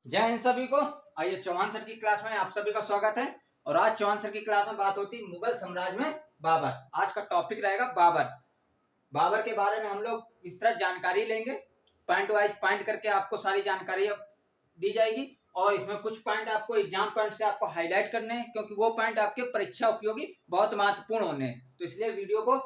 जय हिंद सभी को। आइए चौहान सर की क्लास में आप सभी का स्वागत है। और आज चौहान सर की क्लास में बात होती है मुगल साम्राज्य में बाबर। आज का टॉपिक रहेगा बाबर। बाबर के बारे में हम लोग विस्तृत जानकारी लेंगे। पॉइंट वाइज पॉइंट करके आपको सारी जानकारी दी जाएगी और इसमें कुछ पॉइंट आपको एग्जाम पॉइंट से आपको हाईलाइट करने हैं, क्योंकि वो पॉइंट आपके परीक्षा उपयोगी बहुत महत्वपूर्ण होने हैं। तो इसलिए वीडियो को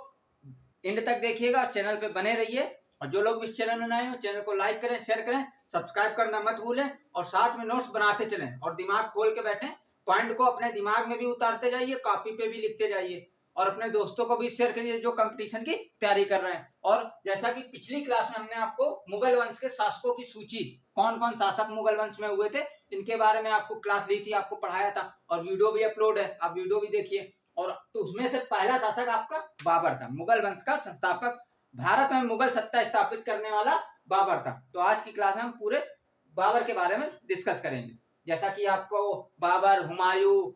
एंड तक देखिएगा, चैनल पे बने रहिए। और जो लोग इस चैनल में नए हो, चैनल को लाइक करें, शेयर करें, सब्सक्राइब करना मत भूलें और साथ में नोट्स बनाते चलें और दिमाग खोल के बैठें। पॉइंट को अपने दिमाग में भी उतारते जाइए, कॉपी पे भी लिखते जाइए और अपने दोस्तों को भी शेयर करिए जो कंपटीशन की तैयारी कर रहे हैं। और जैसा कि पिछली क्लास में हमने आपको मुगल वंश के शासकों की सूची, कौन कौन शासक मुगल वंश में हुए थे, इनके बारे में आपको क्लास ली थी, आपको पढ़ाया था और वीडियो भी अपलोड है, आप वीडियो भी देखिए। और तो उसमें से पहला शासक आपका बाबर था, मुगल वंश का संस्थापक, भारत में मुगल सत्ता स्थापित करने वाला बाबर था। तो आज की क्लास में हम पूरे बाबर के बारे में डिस्कस करेंगे। जैसा कि आपको बाबर, हुमायूं,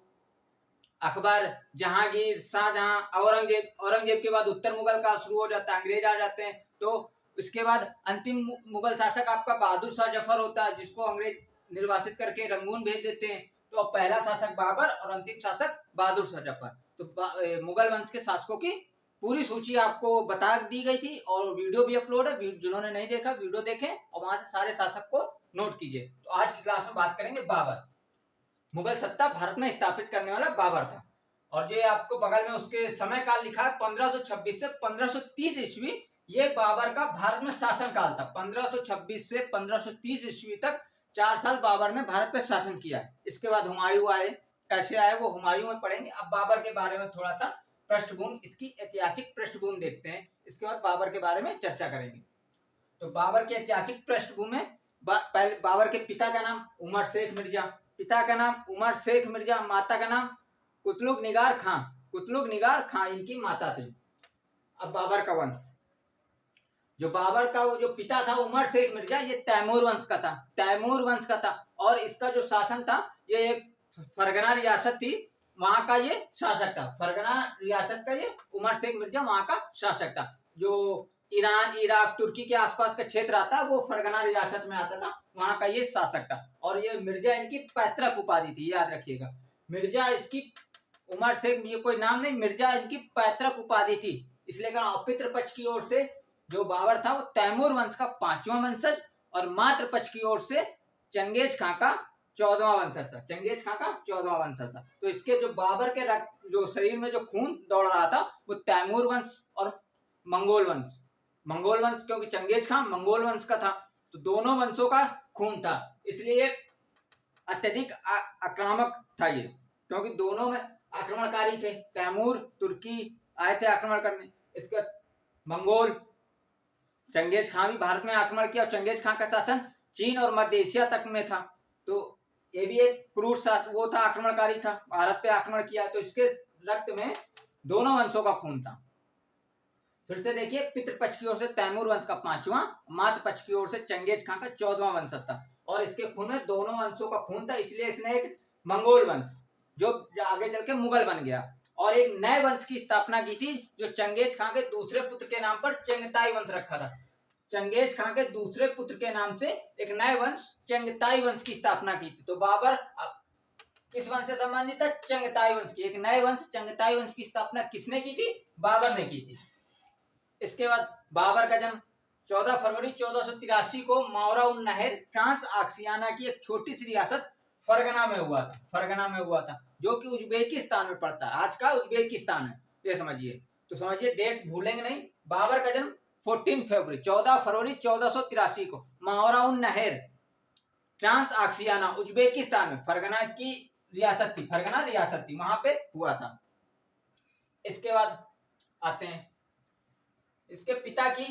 अकबर, जहांगीर, शाहजहां, औरंगजेब, औरंगजेब के बाद उत्तर मुगल काल शुरू हो जाता है, अंग्रेज आ जाते हैं। तो इसके बाद अंतिम मुगल शासक आपका बहादुर शाह जफर होता है, जिसको अंग्रेज निर्वासित करके रंगून भेज देते हैं। तो पहला शासक बाबर और अंतिम शासक बहादुर शाह जफर। तो मुगल वंश के शासकों की पूरी सूची आपको बता दी गई थी और वीडियो भी अपलोड है। जिन्होंने नहीं देखा वीडियो देखें और वहां से सारे शासक को नोट कीजिए। तो आज की क्लास में बात करेंगे बाबर। मुगल सत्ता भारत में स्थापित करने वाला बाबर था। और जो आपको बगल में उसके समय काल लिखा है 1526 से 1530 ईस्वी, ये बाबर का भारत में शासन काल था। 1526 से 1530 ईस्वी तक 4 साल बाबर ने भारत पर शासन किया। इसके बाद हुमायूं आए, कैसे आए वो हुमायूं में पढ़ेंगे। अब बाबर के बारे में थोड़ा सा पृष्ठभूमि, इसकी ऐतिहासिक पृष्ठभूमि देखते हैं, इसके बाद बाबर के बारे में चर्चा करेंगे। तो बाबर की ऐतिहासिक पृष्ठभूमि में पहले बाबर के पिता का नाम उमर शेख मिर्जा, पिता का नाम उमर शेख मिर्जा, माता का नाम कुतलुग निगार खां, कुतलुग निगार खां इनकी माता थी। अब बाबर का वंश, जो बाबर का जो पिता था उमर शेख मिर्जा, ये तैमूर वंश का था, तैमूर वंश का था। और इसका जो शासन था, ये एक फरगना रियासत थी, वहां का ये शासक था। फरगना रियासत का ये उमर शेख मिर्जा वहां का शासक था। जो ईरान, इराक, तुर्की के आसपास का क्षेत्र आता है वो फरगना रियासत में आता था, वहां का ये शासक था। और ये मिर्जा इनकी पैतृक उपाधि थी, याद रखिएगा। मिर्जा इसकी, उमर शेख ये कोई नाम नहीं, मिर्जा इनकी पैतृक उपाधि थी। इसलिए कहा पितृ पक्ष की ओर से जो बाबर था वो तैमूर वंश का 5वां वंशज और मातृ पक्ष की ओर से चंगेज खां का 14वां वंशज था। चंगेज खां का 14वां वंशज था। तो इसके जो बाबर के जो शरीर में जो खून दौड़ रहा था वो तैमूर वंश और मंगोल वंश, मंगोल वंश, क्योंकि चंगेज खां मंगोल वंश का था, तो दोनों वंशों का खून था। इसलिए अत्यधिक आक्रामक था ये, क्योंकि दोनों में आक्रमणकारी थे। तैमूर, तुर्की आए थे आक्रमण करने। इसके मंगोल, चंगेज खां भी भारत में आक्रमण किया और चंगेज खां का शासन चीन और मध्य एशिया तक में था। तो ये भी एक क्रूर वो था, आक्रमणकारी था, भारत पे आक्रमण किया। तो इसके रक्त में दोनों वंशों का खून था। फिर से देखिए, पितृपक्ष की ओर से तैमूर वंश का 5वां, मातृ पक्ष की ओर से चंगेज खां का 14वां वंशज था। और इसके खून में दोनों वंशों का खून था, इसलिए इसने एक मंगोल वंश, जो आगे चल के मुगल बन गया, और एक नए वंश की स्थापना की थी, जो चंगेज खां के दूसरे पुत्र के नाम पर चंगताई वंश रखा था। चंगेज खां के दूसरे पुत्र के नाम से एक नए वंश चंगताई वंश की स्थापना की थी। तो बाबर किस वंश से संबंधित है? चंगताई वंश की। एक नए वंश चंगताई वंश की स्थापना किसने की थी? बाबर ने की थी। इसके बाद बाबर का जन्म 14 फरवरी 1483 को मावरा उन नहर, फ्रांस आक्सियाना की एक छोटी सी रियासत फरगना में हुआ था। फरगना में हुआ था, जो कि उज्बेकिस्तान में पड़ता है, आज का उज्बेकिस्तान है, ये समझिए। तो समझिए, डेट भूलेंगे नहीं। बाबर का जन्म 14 फरवरी 1483 को मावरा उन नहर, ट्रांस आक्सियाना, उज्बेकिस्तान में, फरगना की रियासत थी, फरगना रियासत थी, वहां पे हुआ था। इसके बाद आते हैं इसके पिता की,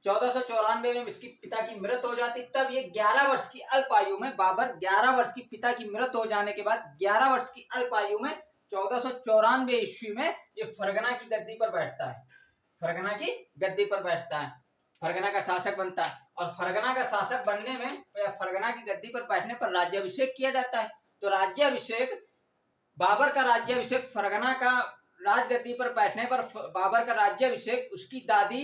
1494 में इसकी पिता की मृत्यु हो जाती। तब ये 11 वर्ष की अल्प आयु में, बाबर 11 वर्ष की, पिता की मृत्यु हो जाने के बाद 11 वर्ष की अल्प आयु में 1494 ईस्वी में ये फरगना की गद्दी पर बैठता है। फरगना की गद्दी पर बैठता है, फरगना का शासक बनता है। और फरगना का शासक बनने में या फरगना की गद्दी पर बैठने पर राज्याभिषेक किया जाता है। तो राज्याभिषेक, बाबर का राज्याभिषेक, फरगना का राजगद्दी पर बैठने पर बाबर का राज्याभिषेक उसकी दादी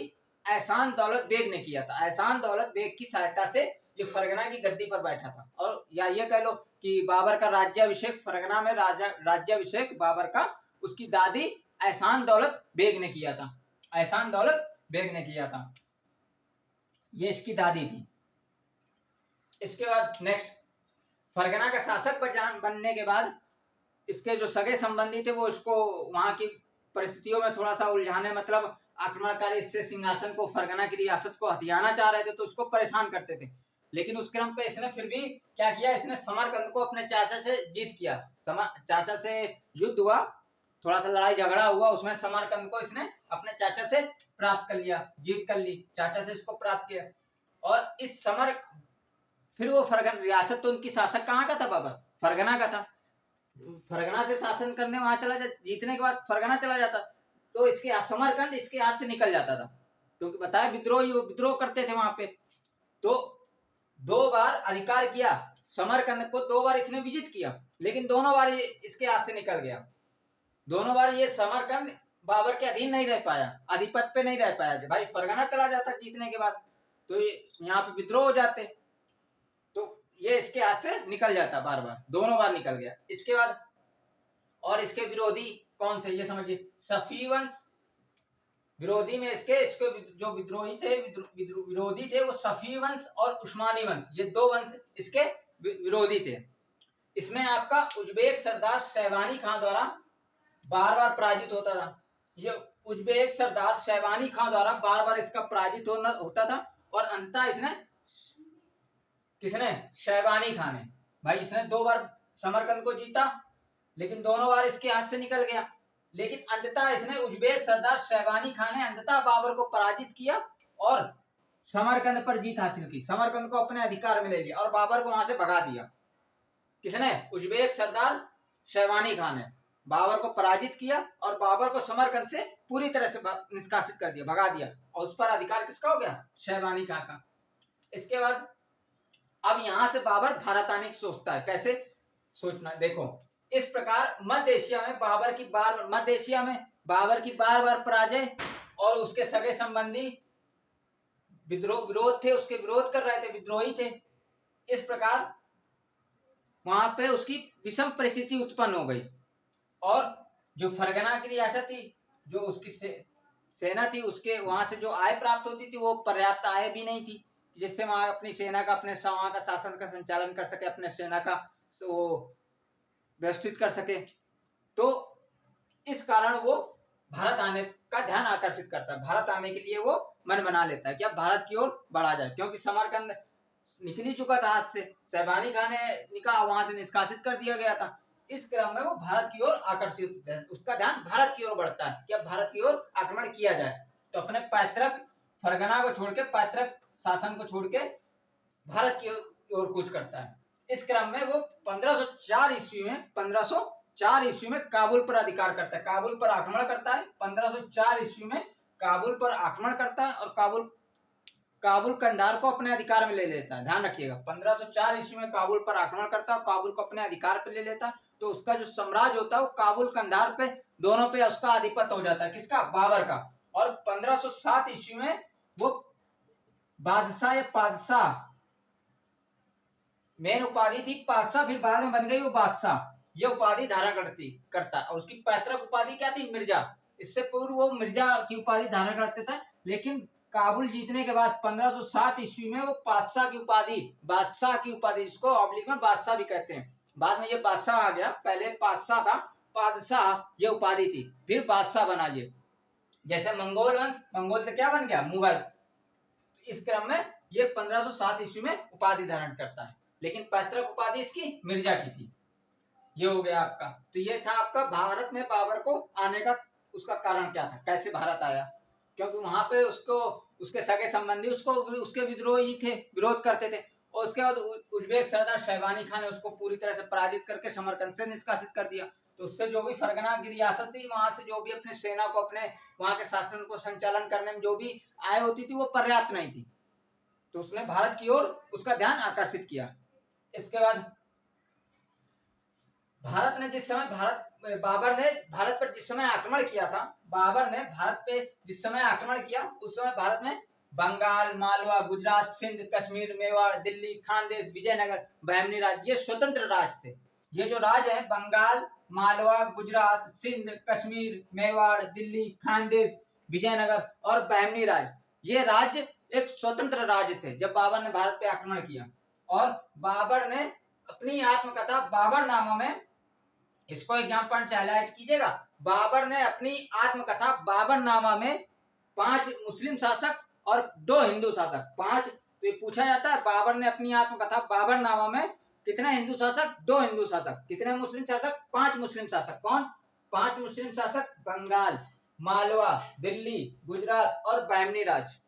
एहसान दौलत बेग ने किया था। एहसान दौलत बेग की सहायता से ये फरगना की गद्दी पर बैठा था। और या ये कह लो कि बाबर का राज्याभिषेक, फरगना में राज्याभिषेक बाबर का उसकी दादी एहसान दौलत बेग ने किया था। एहसान दौलत बेग ने किया था, ये इसकी दादी थी। इसके बाद नेक्स्ट, फरगना का शासक बनने के बाद इसके जो सगे संबंधी थे वो इसको वहां की परिस्थितियों में थोड़ा सा उलझाने, मतलब आक्रमणकारी इससे सिंहासन को, फरगना की रियासत को हथियाना चाह रहे थे, तो उसको परेशान करते थे। लेकिन उस क्रम पे इसने फिर भी क्या किया, इसने समरकंद को अपने चाचा से जीत किया। चाचा से युद्ध हुआ, थोड़ा सा लड़ाई झगड़ा हुआ, उसमें समरकंद को इसने अपने चाचा से प्राप्त कर लिया, जीत कर ली, चाचा से इसको प्राप्त किया। और इस फिर वो फरगना रियासत, तो उनकी शासक कहाँ का था, बाबर फरगना का था। फरगना से शासन करने वहां चला जाता, जीतने के बाद फरगना चला जाता, तो इसके समरकंद इसके हाथ से निकल जाता था, क्योंकि बताया विद्रोह करते थे वहां पे। तो 2 बार अधिकार किया समरकंद को, 2 बार इसने विजित किया, लेकिन दोनों बार ये इसके हाथ से निकल गया। दोनों बार ये समरकंद बाबर के अधीन नहीं रह पाया, अधिपत पे नहीं रह पाया। भाई फरगना चला जाता जीतने के बाद, तो ये यहाँ पे विद्रोह हो जाते, तो ये इसके हाथ से निकल जाता बार बार, दोनों बार निकल गया। इसके बाद और इसके विरोधी कौन थे ये समझिए, सफी वंश। विरोधी में इसके जो विद्रोही थे, विरोधी थे वो सफी वंश और उस्मानी वंश, ये 2 वंश इसके विरोधी थे। इसमें आपका उज्बेक सरदार शैबानी खां द्वारा बार बार पराजित होता था। ये उज्बेक सरदार शैबानी खां द्वारा बार बार इसका पराजित होता था, और अंततः इसने, किसने, शैबानी खान ने, भाई इसने 2 बार समरकंद को जीता, लेकिन दोनों बार इसके हाथ से निकल गया। लेकिन अंततः इसने, उज्बेक सरदार शैबानी खान ने अंततः बाबर को पराजित किया और समरकंद पर जीत हासिल की, समरकंद को अपने अधिकार में ले लिया और बाबर को वहां से भगा दिया। किसने, उज्बेक सरदार शैबानी खान ने बाबर को पराजित किया और बाबर को समरकंद से पूरी तरह से निष्कासित कर दिया, भगा दिया, और उस पर अधिकार किसका हो गया, शैबानी खान का। इसके बाद अब यहां से बाबर भारत आने की सोचता है। कैसे सोचना, देखो इस प्रकार मध्य एशिया में बाबर की बार बार पराजय, और उसके सगे संबंधी विरोध थे, उसके विरोध कर रहे थे, विद्रोही थे। इस प्रकार वहां पे उसकी विषम परिस्थिति उत्पन्न हो गई, और जो फरगना की रियासत थी, जो उसकी सेना थी, उसके वहां से जो आय प्राप्त होती थी वो पर्याप्त आय भी नहीं थी, जिससे वहां अपनी सेना का, अपने वहां का शासन का संचालन कर सके, अपने सेना का वो व्यवस्थित कर सके। तो इस कारण वो भारत आने का ध्यान आकर्षित करता है, भारत आने के लिए वो मन बना लेता है कि अब भारत की ओर बढ़ा जाए, क्योंकि समरकंद निकल ही चुका था हाथ से, शैबानी खान ने वहां से निष्कासित कर दिया गया था। इस क्रम में वो भारत की ओर आकर्षित, उसका ध्यान भारत की ओर बढ़ता है कि अब भारत की ओर आक्रमण किया जाए। तो अपने पैतृक फरगना को छोड़ के, पैतृक शासन को छोड़ के भारत की ओर कूच करता है। इस क्रम में वो 1504 ईस्वी में काबुल पर अधिकार करता है, काबुल पर आक्रमण करता है। 1504 ईस्वी में काबुल पर आक्रमण करता है और काबुल कंधार को अपने अधिकार में ले लेता है। ध्यान रखिएगा, 1504 ईस्वी में काबुल पर आक्रमण करता है, काबुल को अपने अधिकार पर ले लेता है। तो उसका जो साम्राज्य होता है वो काबुल कंधार पे, दोनों पे उसका आधिपत्य हो जाता है, किसका, बाबर का। और 1507 ईस्वी में वो बादशाह या पादशाह, मेन उपाधि थी पादशाह, फिर बाद में बन गई वो बादशाह, ये उपाधि धारण करता। और उसकी पैतृक उपाधि क्या थी, मिर्जा। इससे पूर्व वो मिर्जा की उपाधि धारण करते थे, लेकिन काबुल जीतने के बाद 1507 ईस्वी में वो बादशाह की उपाधि, जिसको ऑब्लिक में बादशाह भी कहते हैं, बाद में ये बादशाह आ गया, पहले बादशाह था, बादशाह ये उपाधि थी, फिर बादशाह बना ये। जैसे मंगोल वंश, मंगोल से क्या बन गया, मुगल। इस क्रम में ये 1507 ईस्वी में उपाधि धारण करता है, लेकिन पैतृक उपाधि इसकी मिर्जा की थी। ये हो गया आपका। तो ये था आपका भारत में बाबर को आने का उसका कारण क्या था, कैसे भारत आया, क्योंकि वहां पे उसको, उसके सगे संबंधी उसके विद्रोही थे, विरोध करते थे। और उसके बाद उज्बेक सरदार शैबानी खान ने उसको पूरी तरह से पराजित करके समरकंद से निष्कासित कर दिया। तो उससे जो भी फरगना की रियासत थी, वहां से जो भी अपने सेना को, अपने वहां के शासन को संचालन करने में जो भी आय होती थी वो पर्याप्त नहीं थी, तो उसने भारत की ओर उसका ध्यान आकर्षित किया। इसके बाद बाबर ने भारत पर जिस समय आक्रमण किया था, बाबर ने भारत पे जिस समय आक्रमण किया, उस समय भारत में बंगाल, मालवा, गुजरात, सिंध, कश्मीर, मेवाड़, दिल्ली, खानदेश, विजयनगर, बहमनी राज्य, ये स्वतंत्र राज्य थे। ये जो राज्य है बंगाल, मालवा, गुजरात, सिंध, कश्मीर, मेवाड़, दिल्ली, खानदेश, विजयनगर और बहमनी राज्य, ये राज्य एक स्वतंत्र राज्य थे जब बाबर ने भारत पे आक्रमण किया। और बाबर ने अपनी आत्मकथा बाबरनामा में, इसको एग्जाम पॉइंट हाईलाइट कीजिएगा, बाबर ने अपनी आत्मकथा बाबरनामा में 5 मुस्लिम शासक और 2 हिंदू शासक, 5, तो ये पूछा जाता है बाबर ने अपनी आत्मकथा बाबरनामा में कितने हिंदू शासक, 2 हिंदू शासक, कितने मुस्लिम शासक, 5 मुस्लिम शासक। कौन 5 मुस्लिम शासक? बंगाल, मालवा, दिल्ली, गुजरात और बहमनी राज्य,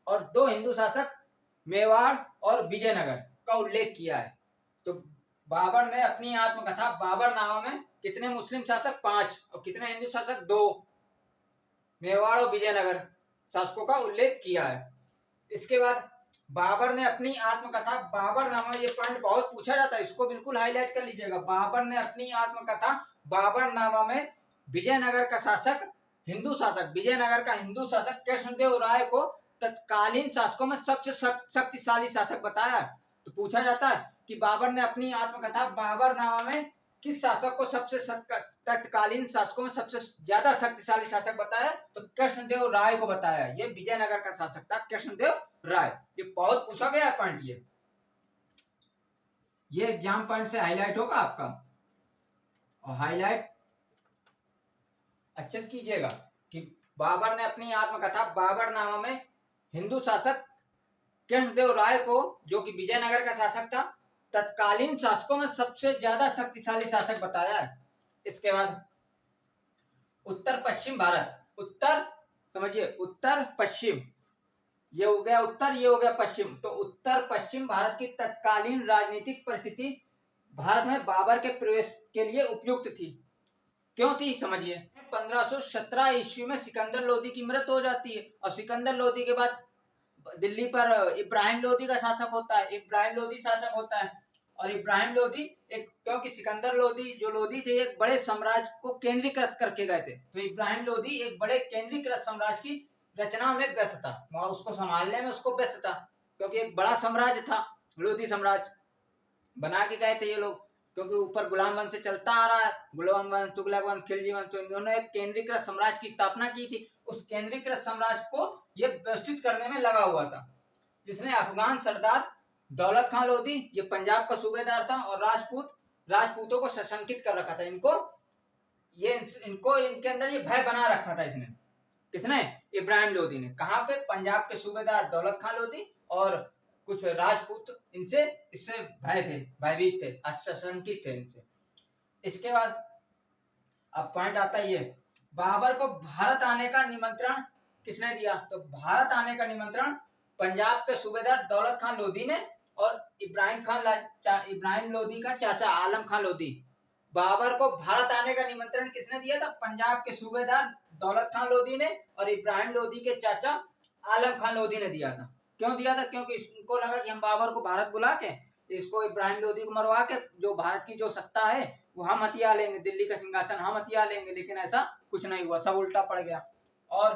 और 2 हिंदू शासक मेवाड़ और विजयनगर का उल्लेख किया है। तो बाबर ने अपनी आत्मकथा बाबरनामा में कितने मुस्लिम शासक? 5, और कितने हिंदू शासक? 2, मेवाड़ और विजयनगर शासकों का उल्लेख किया है। इसके बाद बाबर ने अपनी आत्मकथा बाबरनामा, ये पॉइंट बहुत पूछा जाता है, इसको बिल्कुल हाईलाइट कर लीजिएगा। बाबर ने अपनी आत्मकथा बाबरनामा में विजयनगर का शासक, हिंदू शासक, विजयनगर का हिंदू शासक कृष्णदेव राय को तत्कालीन शासकों में सबसे शक्तिशाली शासक बताया। तो पूछा जाता है कि बाबर ने अपनी आत्मकथा बाबरनामा में किस शासक को सबसे तत्कालीन शासकों में सबसे ज्यादा शक्तिशाली शासक बताया? तो कृष्णदेव राय को बताया। ये विजयनगर का शासक था कृष्णदेव राय। ये बहुत पूछा गया पॉइंट, ये एग्जाम पॉइंट से हाईलाइट होगा आपका, और हाईलाइट अच्छे से कीजिएगा कि बाबर ने अपनी आत्मकथा बाबरनामा में हिंदू शासक कृष्णदेव राय को, जो कि विजयनगर का शासक था, तत्कालीन शासकों में सबसे ज्यादा शक्तिशाली शासक बताया है। इसके बाद उत्तर पश्चिम भारत, उत्तर समझिए, उत्तर पश्चिम, ये हो गया उत्तर, ये हो गया पश्चिम। तो उत्तर पश्चिम भारत की तत्कालीन राजनीतिक परिस्थिति भारत में बाबर के प्रवेश के लिए उपयुक्त थी। क्यों थी समझिए। 1517 ईस्वी में सिकंदर लोदी की मृत्यु हो जाती है, और सिकंदर लोदी के बाद दिल्ली पर इब्राहिम लोदी का शासक होता है, इब्राहिम लोदी शासक होता है। और इब्राहिम लोदी एक, क्योंकि सिकंदर लोदी जो लोदी थे एक बड़े साम्राज्य को केंद्रीकृत करके गए थे, तो इब्राहिम लोदी एक बड़े केंद्रीकृत साम्राज्य की रचना में व्यस्त था, वहां उसको संभालने में उसको व्यस्त था, क्योंकि एक बड़ा साम्राज्य था, लोदी साम्राज्य बना के गए थे ये लोग, क्योंकि ऊपर गुलाम वंश से चलता आ रहा है, गुलाम वंश, तुगलक वंश, खिलजी वंश, तो इन्होंने एक केंद्रीकृत साम्राज्य की स्थापना की थी। उस केंद्रीकृत साम्राज्य को ये व्यवस्थित करने में लगा हुआ था, जिसने अफगान सरदार दौलत खान लोदी, ये पंजाब का सूबेदार था, और राजपूतों को सशंकित कर रखा था। इनको इनके अंदर ये भय बना रखा था इसने, किसने? इब्राहिम लोदी ने। कहां पे? पंजाब के सूबेदार दौलत खान लोदी और कुछ राजपूत इससे भय थे, भयभीत थे, सशंकित थे इनसे। इसके बाद अब पॉइंट आता ही है, बाबर को भारत आने का निमंत्रण किसने दिया? तो भारत आने का निमंत्रण पंजाब के सूबेदार दौलत खान लोदी ने, और इब्राहिम लोदी का चाचा आलम खान लोदी। बाबर को भारत आने का निमंत्रण किसने दिया था? पंजाब के सूबेदार दौलत खान लोदी ने, और इब्राहिम लोदी के चाचा आलम खान लोदी ने दिया था। क्यों दिया था? क्योंकि इनको लगा कि हम बाबर को भारत बुला के इसको इब्राहिम लोदी को मरवा के जो भारत की जो सत्ता है वो हम हथिया लेंगे, दिल्ली का सिंहासन हम हथिया लेंगे। लेकिन ऐसा कुछ नहीं हुआ, सब उल्टा पड़ गया। और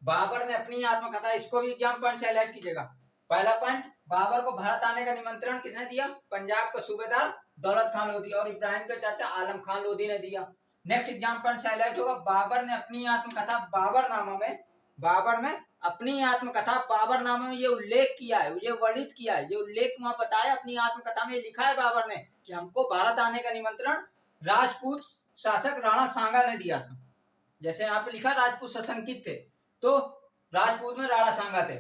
बाबर ने अपनी आत्मकथा, इसको भी एग्जाम पॉइंट से हाईलाइट कीजिएगा। पहला पॉइंट, बाबर को भारत आने का निमंत्रण किसने दिया? पंजाब का सूबेदार दौलत खान लोदी, और इब्राहिम के चाचा आलम खान लोदी ने दिया। नेक्स्ट एग्जाम पॉइंट से हाईलाइट होगा, बाबर ने अपनी आत्मकथा बाबरनामा में ये उल्लेख किया है, ये वर्णित किया है, ये उल्लेख वहां बताया अपनी आत्मकथा में, लिखा है बाबर ने कि हमको भारत आने का निमंत्रण राजपूत शासक राणा सांगा ने दिया था। जैसे यहाँ पे लिखा राजपूत सशंकित थे, तो राजपूत में राणा सांगा थे।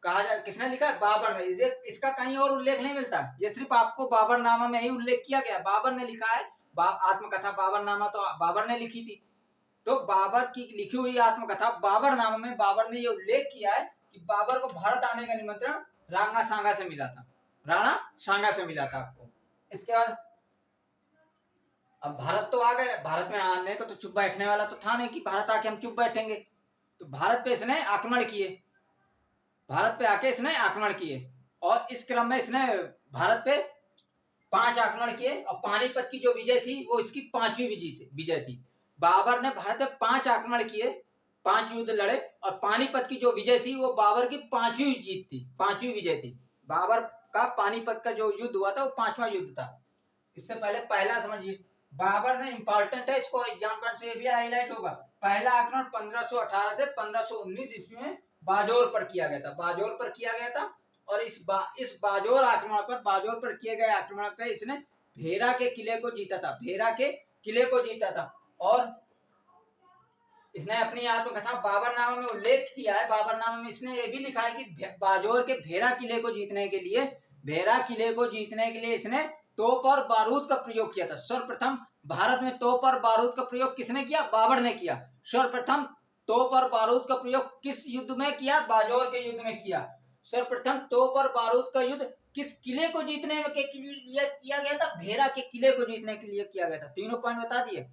कहा जाए किसने लिखा है? बाबर ने। इसका कहीं और उल्लेख नहीं मिलता, ये सिर्फ आपको बाबरनामा में ही उल्लेख किया गया। बाबर ने लिखा है आत्मकथा बाबरनामा, तो बाबर ने लिखी थी। तो बाबर की लिखी हुई आत्मकथा बाबरनामा में बाबर ने ये उल्लेख किया है कि बाबर को भारत आने का निमंत्रण राणा सांगा से मिला था, राणा सांगा से मिला था आपको। इसके बाद अब भारत तो आ गए, भारत में आने को तो चुप बैठने वाला तो था नहीं कि भारत आके हम चुप बैठेंगे। तो भारत पे इसने आक्रमण किए, भारत पे आके इसने आक्रमण किए, और इस क्रम में इसने भारत पे 5 आक्रमण किए, और पानीपत की जो विजय थी वो इसकी 5वीं विजय थी। बाबर ने भारत पे 5 आक्रमण किए, 5 युद्ध लड़े और पानीपत की जो विजय थी वो बाबर की 5वीं जीत थी, 5वीं विजय थी। बाबर का पानीपत का जो युद्ध हुआ था वो 5वां युद्ध था। इससे पहले पहला समझिए, बाबर ने, इंपॉर्टेंट है, इसको एग्जाम से भी हाईलाइट होगा। पहला आक्रमण 1518 से 1519 ईस्वी में बाजोर पर किया गया था, बाजोर पर किया गया था। और इस बाजोर आक्रमण पर, बाजोर पर किए गए आक्रमण पे इसने भेरा के किले को जीता था, भेरा के किले को जीता था। और इसने अपनी आत्मकथा बाबरनामा में उल्लेख किया है, बाबरनामा में इसने ये भी लिखा है कि बाजोर के भेरा किले को जीतने के लिए, भेरा किले को जीतने के लिए इसने तोप और बारूद का प्रयोग किया था। सर्वप्रथम भारत में तोप और बारूद का प्रयोग किसने किया? बाबर ने किया। सर्वप्रथम तोप और बारूद का प्रयोग किस युद्ध में किया? बाजोर के युद्ध में किया। सर्वप्रथम तोप और बारूद का युद्ध किस किले को जीतने के लिए किया गया था? भेरा के किले को जीतने के लिए किया गया था। तीनों पॉइंट बता दिए।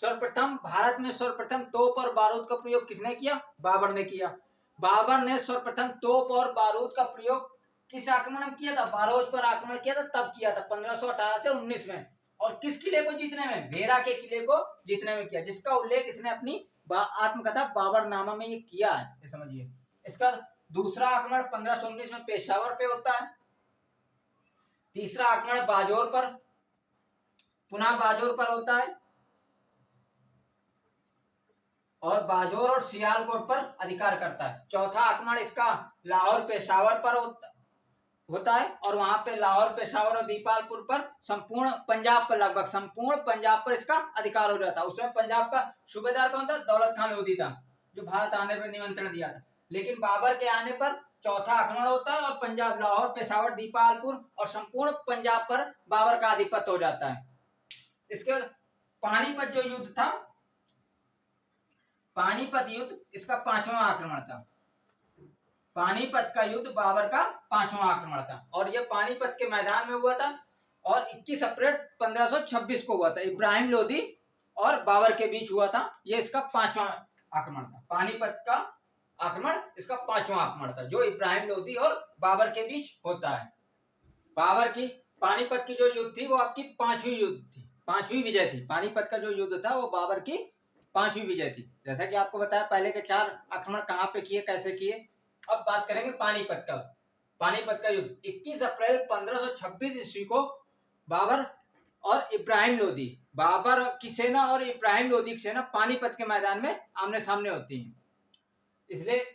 सर्वप्रथम भारत में सर्वप्रथम तोप और बारूद का प्रयोग किसने किया? बाबर ने किया। बाबर ने सर्वप्रथम तोप और बारूद का प्रयोग किस आक्रमण में किया था? बारोज पर आक्रमण किया था, तब किया था 1518 से 19 में। और किस किले को जीतने में? भेरा के किले को जीतने में किया, जिसका उल्लेख इसने अपनी आत्मकथा बाबरनामा में ये किया है, ये समझिए। इसका दूसरा आक्रमण 1519 में पेशावर पे होता है। तीसरा आक्रमण बाजोर पर, पुनः बाजोर पर होता है। और बाजोर और सियालकोट पर अधिकार करता है। चौथा आक्रमण इसका लाहौर पेशावर पर होता है। और वहां पे लाहौर पेशावर और दीपालपुर पर, संपूर्ण पंजाब पर, लगभग संपूर्ण पंजाब पर इसका अधिकार हो जाता है। उसमें पंजाब का सूबेदार कौन था? दौलत खान लोधी था, जो भारत आने पर निमंत्रण दिया था। लेकिन बाबर के आने पर चौथा आक्रमण होता है और पंजाब, लाहौर पेशावर दीपालपुर और संपूर्ण पंजाब पर बाबर का आधिपत्य हो जाता है। इसके बाद पानीपत जो युद्ध था, पानीपत युद्ध इसका 5वां आक्रमण था। पानीपत का युद्ध बाबर का 5वां आक्रमण था। और यह पानीपत के मैदान में हुआ था और 21 अप्रैल 1526 को हुआ था। इब्राहिम लोदी और बाबर के बीच हुआ था। यह इसका 5वां आक्रमण था। पानीपत का आक्रमण इसका 5वां आक्रमण था, जो इब्राहिम लोदी और बाबर के बीच होता है। बाबर की पानीपत की जो युद्ध थी वो आपकी 5वीं युद्ध थी, 5वीं विजय थी। पानीपत का जो युद्ध था वो बाबर की 5वीं विजय थी। जैसा कि आपको बताया, पहले के 4 आक्रमण कहां पे किए, कैसे किए। अब बात करेंगे पानीपत का। पानीपत का युद्ध 21 अप्रैल 1526 ईस्वी को बाबर और इब्राहिम लोदी, बाबर की सेना और इब्राहिम लोदी की सेना पानीपत के मैदान में आमने सामने होती है, इसलिए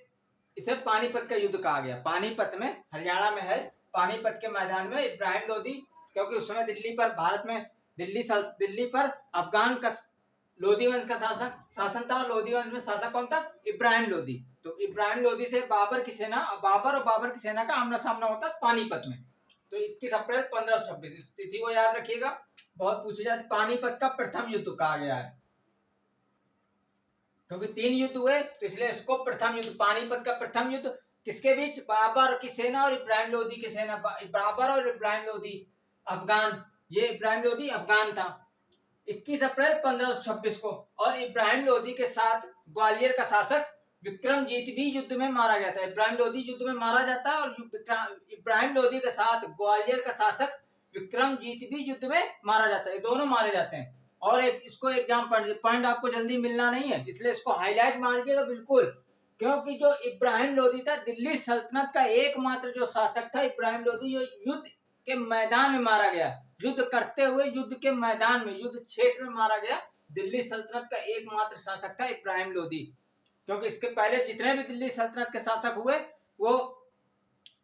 इसे पानीपत का युद्ध कहा गया। पानीपत में, हरियाणा में है, पानीपत के मैदान में इब्राहिम लोदी, क्योंकि उस समय दिल्ली पर, भारत में दिल्ली पर अफगान का लोधी वंश का शासन था। लोधी वंश में शासक कौन था? इब्राहिम लोदी। तो इब्राहिम लोदी से बाबर की सेना, बाबर और बाबर की सेना का आमना सामना होता है पानीपत में। तो 21 अप्रैल 1526, तिथि को याद रखिएगा, बहुत पूछी जाती। पानीपत का प्रथम युद्ध कहा गया है, क्योंकि 3 युद्ध हुए तो इसलिए इसको प्रथम युद्ध, पानीपत का प्रथम युद्ध किसके बीच? बाबर की सेना और इब्राहिम लोदी की सेना। बाबर और इब्राहिम लोदी अफगान, ये इब्राहिम लोदी अफगान था। 21 अप्रैल 1526 को। और इब्राहिम लोदी के साथ ग्वालियर का शासक विक्रमजीत भी युद्ध में मारा गया था। इब्राहिम लोदी युद्ध में मारा जाता है और इब्राहिम लोदी के साथ ग्वालियर का शासक विक्रमजीत भी युद्ध में मारा जाता है। दोनों मारे जाते हैं। और इसको एग्जाम पॉइंट आपको जल्दी मिलना नहीं है, इसलिए इसको हाईलाइट मारिएगा बिल्कुल, क्योंकि जो इब्राहिम लोदी था, दिल्ली सल्तनत का एकमात्र जो शासक था इब्राहिम लोदी, जो युद्ध के मैदान में मारा गया, युद्ध करते हुए युद्ध के मैदान में, युद्ध क्षेत्र में मारा गया। दिल्ली सल्तनत का एकमात्र शासक था इब्राहिम लोदी। क्योंकि इसके पहले जितने भी दिल्ली सल्तनत के शासक हुए वो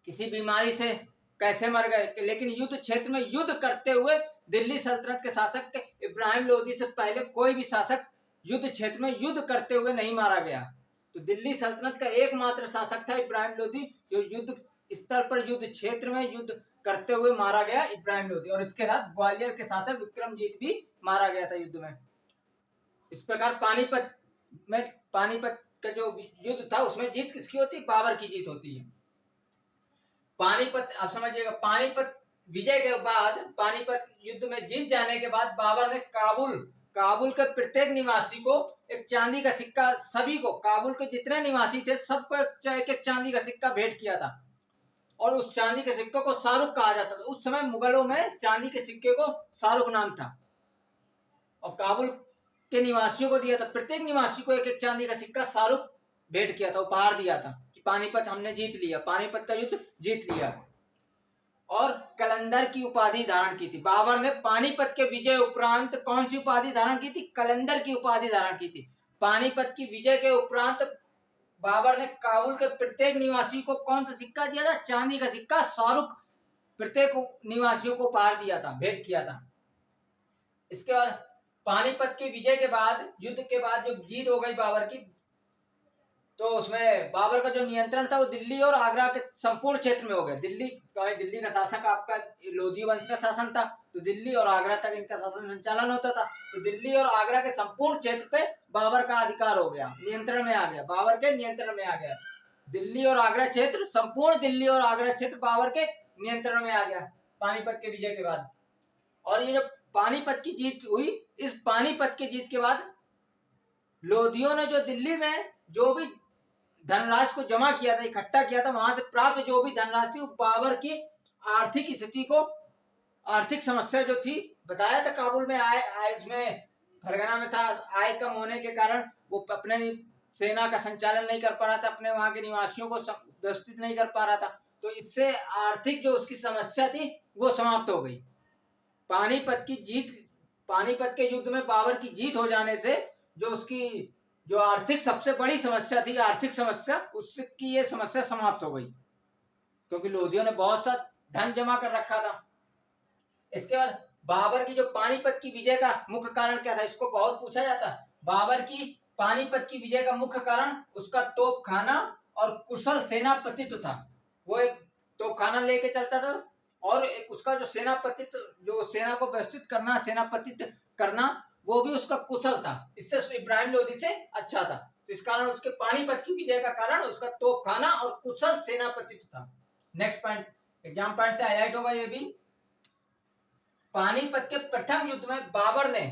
किसी बीमारी से कैसे मर गए, लेकिन युद्ध क्षेत्र में युद्ध करते हुए दिल्ली सल्तनत के शासक के इब्राहिम लोदी से पहले कोई भी शासक युद्ध क्षेत्र में युद्ध करते हुए नहीं मारा गया। तो दिल्ली सल्तनत का एकमात्र शासक था इब्राहिम लोदी, जो युद्ध स्तर पर, युद्ध क्षेत्र में युद्ध करते हुए मारा गया, इब्राहिम लोदी। और इसके साथ ग्वालियर के शासक विक्रमजीत भी मारा गया था युद्ध में। इस प्रकार पानीपत का जो युद्ध था उसमें जीत किसकी होती? बाबर की जीत होती है। पानीपत, आप समझिएगा, पानीपत विजय के बाद, पानीपत युद्ध में जीत जाने के बाद बाबर ने काबुल के प्रत्येक निवासी को एक चांदी का सिक्का, सभी को, काबुल के जितने निवासी थे सबको एक चांदी का सिक्का भेंट किया था। और उस चांदी के सिक्के को शाहरुख कहा जाता था। उस समय मुगलों में चांदी के सिक्के को शाहरुख नाम था। और काबुल के निवासियों को दिया था, प्रत्येक निवासी को एक चांदी का सिक्का शाहरुख भेंट किया था, उपहार दिया था कि पानीपत हमने जीत लिया, पानीपत का युद्ध जीत लिया। और कलंदर की उपाधि धारण की थी। बाबर ने पानीपत के विजय उपरांत कौन सी उपाधि धारण की थी? कलंदर की उपाधि धारण की थी। पानीपत की विजय के उपरांत बाबर ने काबुल के प्रत्येक निवासी को कौन सा सिक्का दिया था? चांदी का सिक्का शाहरुख प्रत्येक निवासियों को उपहार दिया था, भेंट किया था। इसके बाद पानीपत के विजय के बाद, युद्ध के बाद जो जीत हो गई बाबर की, तो उसमें बाबर का जो नियंत्रण था वो दिल्ली और आगरा के संपूर्ण क्षेत्र में हो गया। दिल्ली का शासक आपका लोधी वंश का शासन था, तो दिल्ली और आगरा तक इनका शासन संचालन होता था। तो दिल्ली और आगरा के संपूर्ण क्षेत्र पे बाबर का अधिकार हो गया, नियंत्रण में आ गया, बाबर के नियंत्रण में आ गया। दिल्ली और आगरा क्षेत्र, संपूर्ण दिल्ली और आगरा क्षेत्र बाबर के नियंत्रण में आ गया पानीपत के विजय के बाद। और ये जब पानीपत की जीत हुई, इस पानीपत की जीत के बाद लोधियों ने जो दिल्ली में जो भी धनराशि को जमा किया था, इकट्ठा किया था, वहां से प्राप्त जो भी धनराशि थी, बाबर की आर्थिक स्थिति को, आर्थिक समस्या जो थी, बताया था काबुल में आय इसमें फरगना में था, आय कम होने के कारण वो अपने सेना का संचालन नहीं कर पा रहा था, अपने वहां के निवासियों को व्यवस्थित नहीं कर पा रहा था। तो इससे आर्थिक जो उसकी समस्या थी वो समाप्त हो गई। पानीपत की जीत, पानीपत के युद्ध में बाबर की जीत हो जाने से जो उसकी जो आर्थिक सबसे बड़ी समस्या थी, आर्थिक समस्या, उसकी ये समस्या समाप्त हो गई, क्योंकि लोधियों ने बहुत सा धन जमा कर रखा था। इसके बाद बाबर की जो पानीपत की विजय का मुख्य कारण क्या था, इसको बहुत पूछा जाता है। बाबर की पानीपत की विजय का मुख्य कारण उसका तोपखाना और कुशल सेनापतित्व था। वो एक तोपखाना लेके चलता था और एक उसका जो सेनापतित्व, जो सेना को व्यवस्थित करना, सेनापतित्व करना, वो भी उसका कुशल था। इससे इब्राहिम लोदी से अच्छा था। तो इस कारण उसके पानीपत की विजय का कारण उसका तोपखाना और कुशल सेनापतित्व था। नेक्स्ट पॉइंट, एग्जाम पॉइंट से हाईलाइट होगा ये भी। पानीपत के प्रथम युद्ध में बाबर ने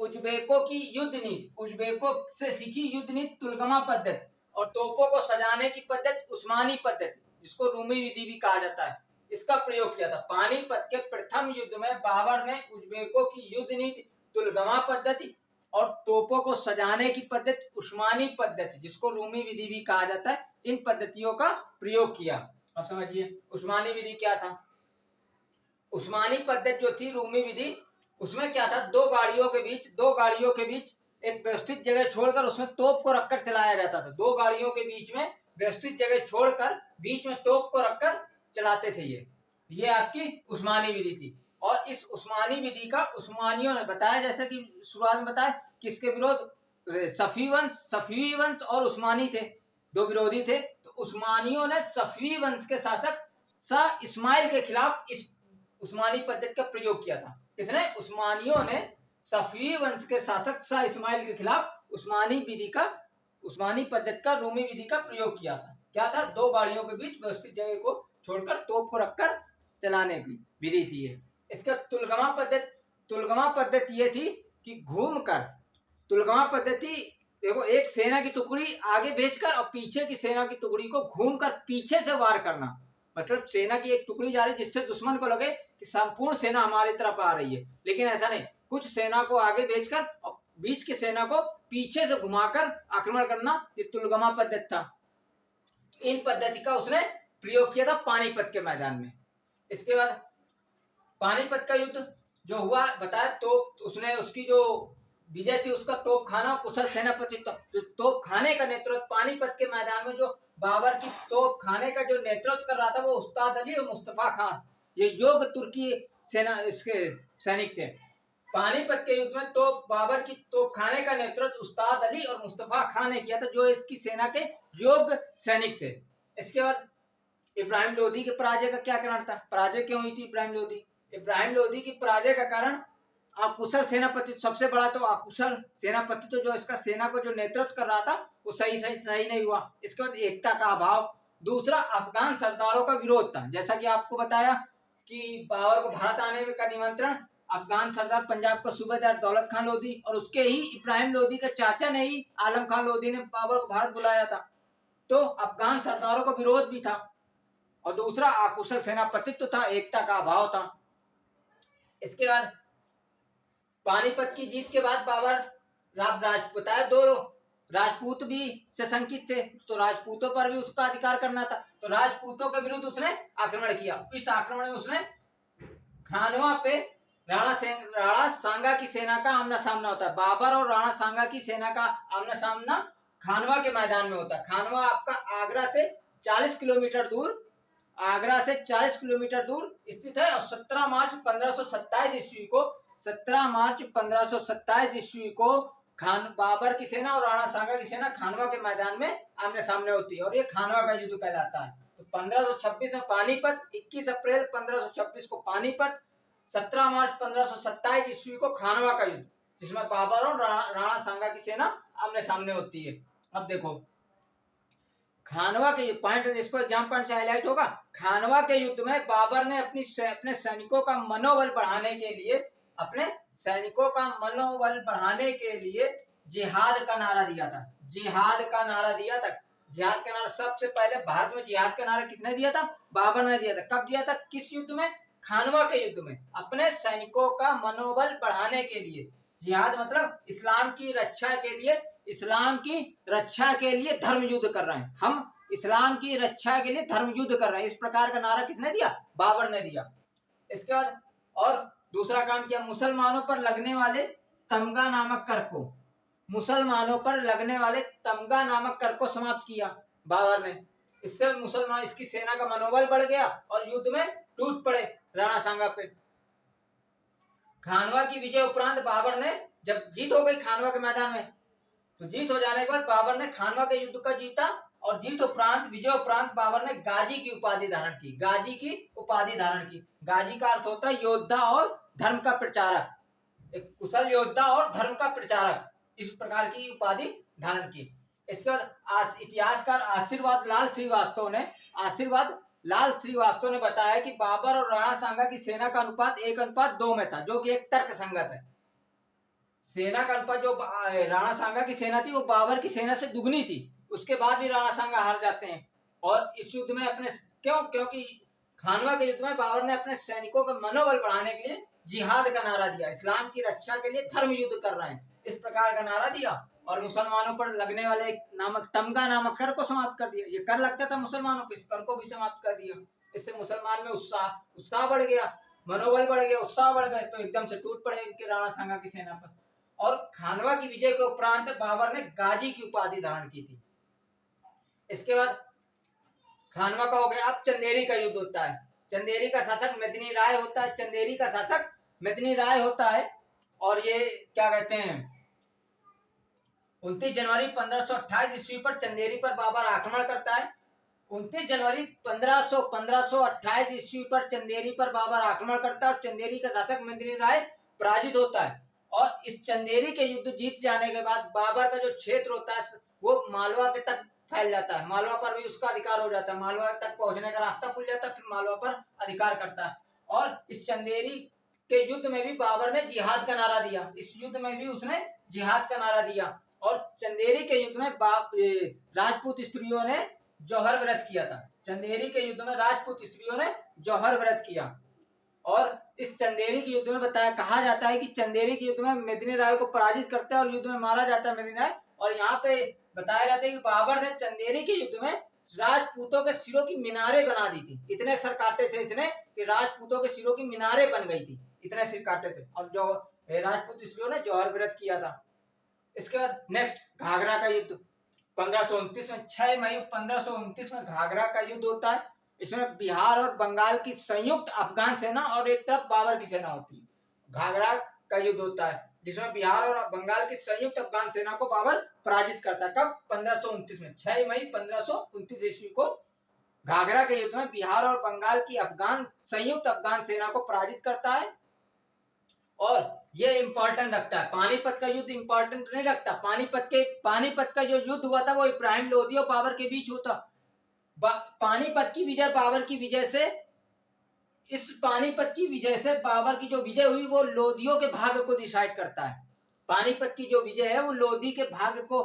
उज्बेकों की युद्ध नीति, उज्बेकों से सीखी युद्ध नीति तुलगमा पद्धति और तोपों को सजाने की पद्धति उस्मानी पद्धति, जिसको रूमी विधि भी कहा जाता है, इसका प्रयोग किया था। पानीपत के प्रथम युद्ध में बाबर ने उज्बेकों की युद्ध नीति तुलगमा पद्धति और तोपों को सजाने की पद्धति उस्मानी पद्धति, जिसको रूमी विधि भी कहा जाता है, इन पद्धतियों का प्रयोग किया। अब समझिए उस्मानी विधि क्या था। उस्मानी पद्धति जो थी, रूमी विधि, उसमें क्या था, दो गाड़ियों के बीच एक व्यवस्थित जगह छोड़कर उसमें तोप को रखकर चलाया जाता था। दो गाड़ियों के बीच में व्यवस्थित जगह छोड़कर बीच में तोप को रखकर चलाते थे। ये आपकी उस्मानी विधि थी। और इस उस्मानी विधि का उस्मानियों ने बताया, जैसा कि शुरुआत में बताया, किसके विरोध, सफवी वंश और उस्मानी थे, दो विरोधी थे। तो उस्मानियों ने सफवी वंश के शासक शाह इस्माइल के खिलाफ इस उस्मानी पद्धति का प्रयोग किया था। किसने? उस्मानियों ने सफवी वंश के शासक शाह इस्माइल के खिलाफ उस्मानी विधि का, उस्मानी पद्धति का, रूमी विधि का प्रयोग किया था। क्या था? दो गाड़ियों के बीच व्यवस्थित जगह को छोड़कर तोप को रखकर चलाने की विधि थी ये। इसका तुलगमा पद्धति ये थी कि घूमकर, तुलगमा पद्धति देखो, एक सेना की टुकड़ी आगे भेजकर और पीछे की सेना की टुकड़ी को घूमकर पीछे से वार करना। मतलब सेना की एक टुकड़ी जा रही है जिससे दुश्मन को लगे कि संपूर्ण सेना हमारी तरफ आ रही है, लेकिन ऐसा नहीं, कुछ सेना को आगे भेजकर और बीच की सेना को पीछे से घुमाकर आक्रमण करना, ये तुलगमा पद्धति था। इन पद्धति का उसने प्रयोग किया था पानीपत के मैदान में। इसके बाद पानीपत का युद्ध जो हुआ बताया, तो उसने उसकी जो विजय थी उसका तोपखाना कुशल सेनापति, जो तोपखाने का नेतृत्व पानीपत के मैदान में, जो बाबर की तोपखाने का जो नेतृत्व कर रहा था, वो उस्ताद अली और मुस्तफा खान, ये योग तुर्की सेना इसके सैनिक थे। पानीपत के युद्ध में तो बाबर की तोपखाने का नेतृत्व उस्ताद अली और मुस्तफा खान ने किया था, जो इसकी सेना के योग्य सैनिक थे। इसके बाद इब्राहिम लोदी के पराजय का क्या कारण था? पराजय क्यों हुई थी इब्राहिम लोदी? इब्राहिम लोदी की पराजय का कारण अकुशल सेनापति, सबसे बड़ा तो अकुशल सेनापति, तो जो इसका सेना को जो नेतृत्व कर रहा था वो सही नहीं हुआ। इसके बाद एकता का अभाव, दूसरा अफगान सरदारों का विरोध था। जैसा कि आपको बताया कि बाबर को भारत आने का निमंत्रण अफगान सरदार पंजाब का सूबेदार दौलत खान लोदी और उसके ही इब्राहिम लोदी के चाचा ने ही आलम खान लोदी ने बाबर को भारत बुलाया था। तो अफगान सरदारों का विरोध भी था और दूसरा अकुशल सेनापतित्व था, एकता का अभाव था। इसके बाद पानीपत की जीत के बाद बाबर बताया राजपूत भी सशंकित थे, तो राजपूतों पर भी उसका अधिकार करना था, तो राजपूतों के विरुद्ध उसने आक्रमण किया। इस आक्रमण में उसने खानवा पे राणा सांगा की सेना का आमना सामना होता है। बाबर और राणा सांगा की सेना का आमना सामना खानवा के मैदान में होता है। खानवा आपका आगरा से 40 किलोमीटर दूर, आगरा से 40 किलोमीटर दूर स्थित है। और 17 मार्च 1527 ईस्वी को 17 मार्च 1527 ईस्वी को खान बाबर की सेना और राणा सांगा की सेना खानवा के मैदान में आमने सामने होती है, और ये खानवा का युद्ध कहलाता है। तो 1526 में पानीपत, 21 अप्रैल 1526 को पानीपत, 17 मार्च 1527 ईस्वी को खानवा का युद्ध, जिसमें बाबर और राणा सांगा की सेना आमने सामने होती है। अब देखो खानवा के पॉइंट, इसको एग्जाम पॉइंट से हाईलाइट होगा। खानवा के युद्ध में बाबर ने अपने सैनिकों का मनोबल बढ़ाने के लिए, अपने सैनिकों का मनोबल बढ़ाने के लिए जिहाद का नारा दिया था। जिहाद का नारा दिया था। जिहाद का नारा सबसे पहले भारत में जिहाद का नारा किसने दिया था? बाबर ने दिया था। कब दिया था? किस युद्ध में? खानवा के युद्ध में। अपने सैनिकों का मनोबल बढ़ाने के लिए। जिहाद मतलब इस्लाम की रक्षा के लिए, इस्लाम की रक्षा के लिए धर्म युद्ध कर रहे हैं हम, इस्लाम की रक्षा के लिए धर्म युद्ध कर रहे हैं। इस प्रकार का नारा किसने दिया? बाबर ने दिया। इसके बाद और दूसरा काम किया, मुसलमानों पर लगने वाले तमगा नामक कर को, मुसलमानों पर लगने वाले तमगा नामक कर को समाप्त किया बाबर ने। इससे मुसलमान, इसकी सेना का मनोबल बढ़ गया और युद्ध में टूट पड़े राणा सांगा पे। खानवा की विजय उपरांत बाबर ने, जब जीत हो गई खानवा के मैदान में, तो जीत हो जाने के बाद बाबर ने खानवा के युद्ध का जीता, और जीत उपरांत, विजय उपरांत बाबर ने गाजी की उपाधि धारण की। गाजी की उपाधि धारण की। गाजी का अर्थ होता है योद्धा और धर्म का प्रचारक, एक कुशल योद्धा और धर्म का प्रचारक, इस प्रकार की उपाधि धारण की। इसके बाद इतिहासकार आशीर्वाद लाल श्रीवास्तव ने बताया कि बाबर और राणा सांगा की सेना का अनुपात 1:2 में था, जो कि एक तर्क संगत है। सेना का अनुपात, जो राणा सांगा की सेना थी वो बाबर की सेना से दुगनी थी, उसके बाद भी राणा सांगा हार जाते हैं। और इस युद्ध में अपने क्योंकि खानवा के युद्ध में बाबर ने अपने सैनिकों का मनोबल बढ़ाने के लिए जिहाद का नारा दिया, इस्लाम की रक्षा के लिए धर्म युद्ध कर रहे हैं, इस प्रकार का नारा दिया। और मुसलमानों पर लगने वाले तमगा नामक कर को समाप्त कर दिया। ये कर लगता था मुसलमानों पर, इस कर को भी समाप्त कर दिया। इससे मुसलमान में उत्साह बढ़ गया, मनोबल बढ़ गया, उत्साह बढ़ गए, तो एकदम से टूट पड़े इनके राणा सांगा की सेना पर। और खानवा की विजय के उपरांत बाबर ने गाजी की उपाधि धारण की थी। इसके बाद खानवा का हो गया। अब चंदेरी का युद्ध होता है। चंदेरी का शासक मेदिनी राय होता है। चंदेरी का शासक मेदिनी राय होता है। और ये क्या कहते हैं, 29 जनवरी 1528 ईस्वी पर चंदेरी पर बाबर आक्रमण करता है। 29 जनवरी 1528 ईस्वी पर चंदेरी पर बाबर आक्रमण करता है, और चंदेरी का शासक मेदिनी राय पराजित होता है। और इस चंदेरी के युद्ध जीत जाने के बाद बाबर का जो क्षेत्र होता है वो मालवा के तक फैल जाता है। मालवा पर भी उसका अधिकार हो जाता है, मालवा तक पहुंचने का रास्ता खुल जाता है, फिर मालवा पर अधिकार करता है। और इस चंदेरी के युद्ध में भी बाबर ने जिहाद का नारा दिया। इस युद्ध में भी उसने जिहाद का नारा दिया। और चंदेरी के युद्ध में राजपूत स्त्रियों ने जौहर व्रत किया था। चंदेरी के युद्ध में राजपूत स्त्रियों ने जौहर व्रत किया। और इस चंदेरी के युद्ध में कहा जाता है कि चंदेरी के युद्ध में मेदिनी राय को पराजित करता है और युद्ध में मारा जाता है मेदिनी राय। और यहाँ पे बताया जाता है कि बाबर ने चंदेरी के युद्ध में राजपूतों के सिरों की मीनारें बना दी थी। इतने सर काटे थे इसने कि राजपूतों के सिरों की मीनारें बन गई थी, इतने सिर काटे थे। और जो राजपूत स्त्रियों ने जौहर व्रत किया था। इसके बाद नेक्स्ट घाघरा का युद्ध 1529 में, 6 मई 1529 में घाघरा का युद्ध होता है। इसमें बिहार और बंगाल की संयुक्त अफगान सेना और एक तरफ बाबर की सेना होती है। घाघरा का युद्ध होता है जिसमें बिहार और बंगाल की संयुक्त अफगान सेना को बाबर पराजित करता है। कब? 1529 में, 6 मई 1529 ईस्वी को घाघरा के युद्ध में बिहार और बंगाल की संयुक्त अफगान सेना को पराजित करता है। और ये इंपॉर्टेंट रखता है, पानीपत का युद्ध इंपॉर्टेंट नहीं रखता। पानीपत का जो युद्ध हुआ था वो इब्राहिम लोधी और बाबर के बीच होता। पानीपत की विजय, बाबर की विजय से, इस पानीपत की विजय से बाबर की जो विजय हुई वो लोधियों के भाग्य को डिसाइड करता है। पानीपत की जो विजय है वो लोधी के भाग्य को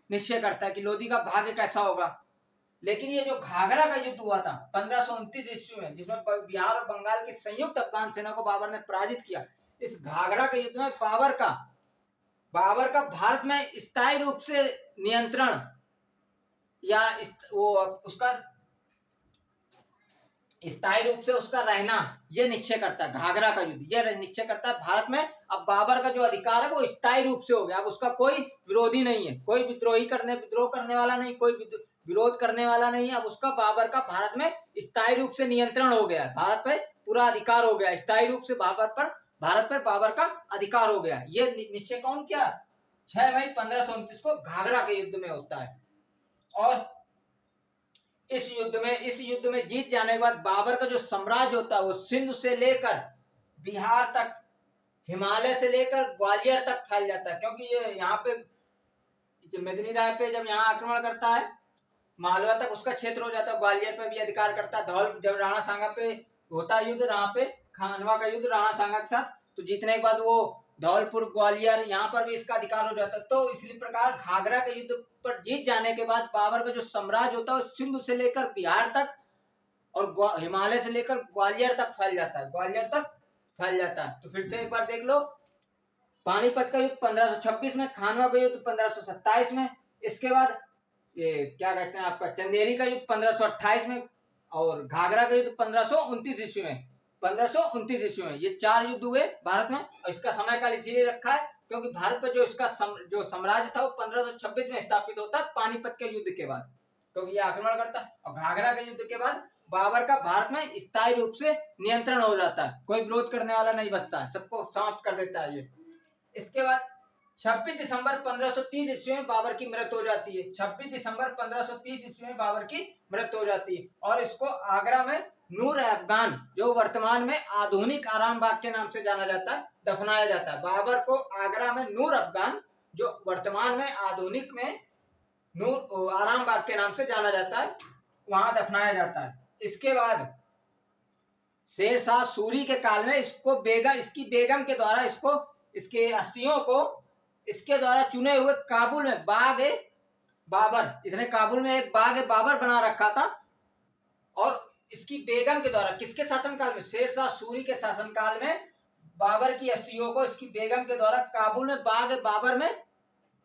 निश्चय करता है कि लोधी का भाग्य कैसा होगा। लेकिन ये जो घाघरा का युद्ध हुआ था 1529 ईस्वी में, जिसमें बिहार और बंगाल की संयुक्त अफगान सेना को बाबर ने पराजित किया, इस घाघरा के युद्ध में बाबर का बाबर का भारत में स्थायी रूप से नियंत्रण या वो उसका स्थायी रूप से उसका रहना ये निश्चय करता है। घाघरा का युद्ध ये निश्चय करता है भारत में अब बाबर का जो अधिकार है वो स्थायी रूप से हो गया। अब उसका कोई विरोधी नहीं है, कोई विद्रोह करने वाला नहीं, कोई विरोध करने वाला नहीं है। अब उसका बाबर का भारत में स्थायी रूप से नियंत्रण हो गया, भारत पे पूरा अधिकार हो गया, स्थायी रूप से भारत पर बाबर का अधिकार हो गया। ये निश्चय कौन किया? 6 मई 1529 को घाघरा के युद्ध में होता है। और इस युद्ध में जीत जाने के बाद बाबर का जो साम्राज्य होता है वो सिंध से लेकर बिहार तक, हिमालय से लेकर ग्वालियर तक फैल जाता है। क्योंकि ये यहाँ पे मेदिनी राय पे जब यहाँ आक्रमण करता है, मालवा तक उसका क्षेत्र हो जाता है, ग्वालियर पे भी अधिकार करता है। धौल जब राणा सांगा पे होता है युद्ध, यहाँ पे खानवा का युद्ध राणा सांगा के साथ, तो जीतने के बाद वो धौलपुर, ग्वालियर यहाँ पर भी इसका अधिकार हो जाता है। तो इसी प्रकार घाघरा के युद्ध पर जीत जाने के बाद बाबर का जो साम्राज्य होता है सिंधु से लेकर बिहार तक और हिमालय से लेकर ग्वालियर तक फैल जाता है, ग्वालियर तक फैल जाता है। तो फिर से एक बार देख लो, पानीपत का युद्ध 1526 में, खानवा का युद्ध 1527 में, इसके बाद ये क्या कहते हैं आपका चंदेरी का युद्ध 1528 में, और घाघरा का युद्ध 1529 ईस्वी में, 1529 ईस्वी में। ये 4 युद्ध हुए भारत में। और इसका समय काल इसीलिए रखा है क्योंकि भारत पर जो इसका जो साम्राज्य था वो 1526 में स्थापित होता है पानीपत के युद्ध के बाद, क्योंकि ये आक्रमण करता है। और घाघरा के युद्ध के बाद बाबर का भारत में स्थायी रूप से नियंत्रण हो जाता है, कोई विरोध करने वाला नहीं बचता है, सबको समाप्त कर देता है ये। इसके बाद 26 दिसंबर 1530 ईस्वी में बाबर की मृत्यु हो जाती है। 26 दिसंबर 1530 ईस्वी में बाबर की मृत्यु हो जाती है और इसको आगरा में नूर अफगान, जो वर्तमान में आधुनिक आराम बाग के नाम से जाना जाता है, दफनाया जाता है। बाबर को आगरा में नूर अफगान, जो वर्तमान में आधुनिक में नूर आराम बाग के नाम से जाना जाता है, वहां दफनाया जाता है। इसके बाद शेरशाह सूरी के काल में इसकी बेगम के द्वारा इसके अस्थियों को इसके द्वारा चुने हुए काबुल में बाग बाबर, इसने काबुल में एक बाग बाबर बना रखा था। और इसकी बेगम के द्वारा, किसके शासनकाल में? शेरशाह सूरी के शासनकाल में बाबर की अस्थियों को इसकी बेगम के द्वारा काबुल में बाग बाबर में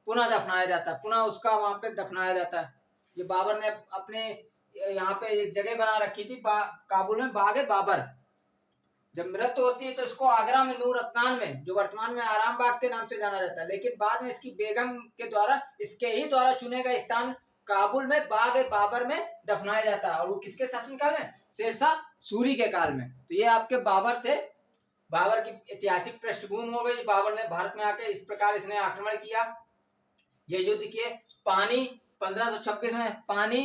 पुनः दफनाया जाता है, पुनः उसका वहां पे दफनाया जाता है। ये बाबर ने अपने यहाँ पे एक जगह बना रखी थी काबुल में, बाग बाबर। जब मृत्यु होती है तो इसको आगरा में नूर अफगान में, जो वर्तमान में आराम बाग के नाम से जाना जाता है, लेकिन बाद में इसकी बेगम के द्वारा, इसके ही द्वारा चुने गए स्थान काबुल में बाग बाबर में दफनाया जाता है। और वो किसके शासनकाल में? शेरशाह सूरी के काल में। तो ये आपके बाबर थे। बाबर की ऐतिहासिक पृष्ठभूमि हो गई। बाबर ने भारत में आके इस प्रकार इसने आक्रमण किया, ये युद्ध किए। पानी 1526 में पानी,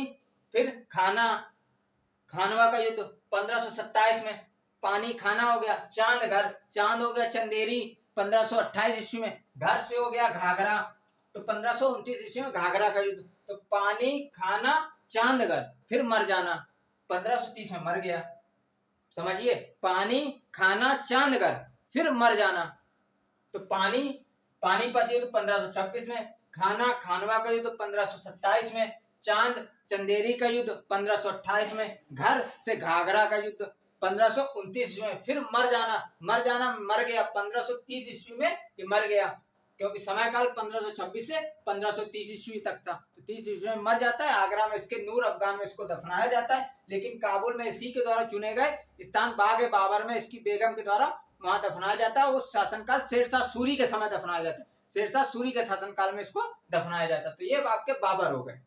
फिर खानवा का युद्ध 1527 में, पानी खाना हो गया। चांद हो गया चंदेरी 1528 ईस्वी में। घर से हो गया घाघरा, तो 1529 ईस्वी में घाघरा का युद्ध। तो पानी, खाना, चांदगढ़, फिर मर जाना, 1530 में मर गया। समझिए, पानी, खाना, चांदगढ़, फिर मर जाना। तो पानीपत युद्ध 1526 में, खानवा का युद्ध 1527 में, चंदेरी का युद्ध 1528 में, घर से घाघरा का युद्ध 1529 में, फिर मर गया 1530 ईस्वी में। ये मर गया क्योंकि समय काल 1526 से 1530 ईस्वी तक था। तो 30 ईस्वी में मर जाता है। आगरा में इसके नूर अफगान में इसको दफनाया जाता है, लेकिन काबुल में इसी के द्वारा चुने गए स्थान बाग बाबर में इसकी बेगम के द्वारा वहां दफनाया जाता है। उस शासनकाल शेरशाह सूरी के समय दफनाया जाता है, शेरशाह सूरी के शासनकाल में इसको दफनाया जाता है। तो ये आपके बाबर हो गए।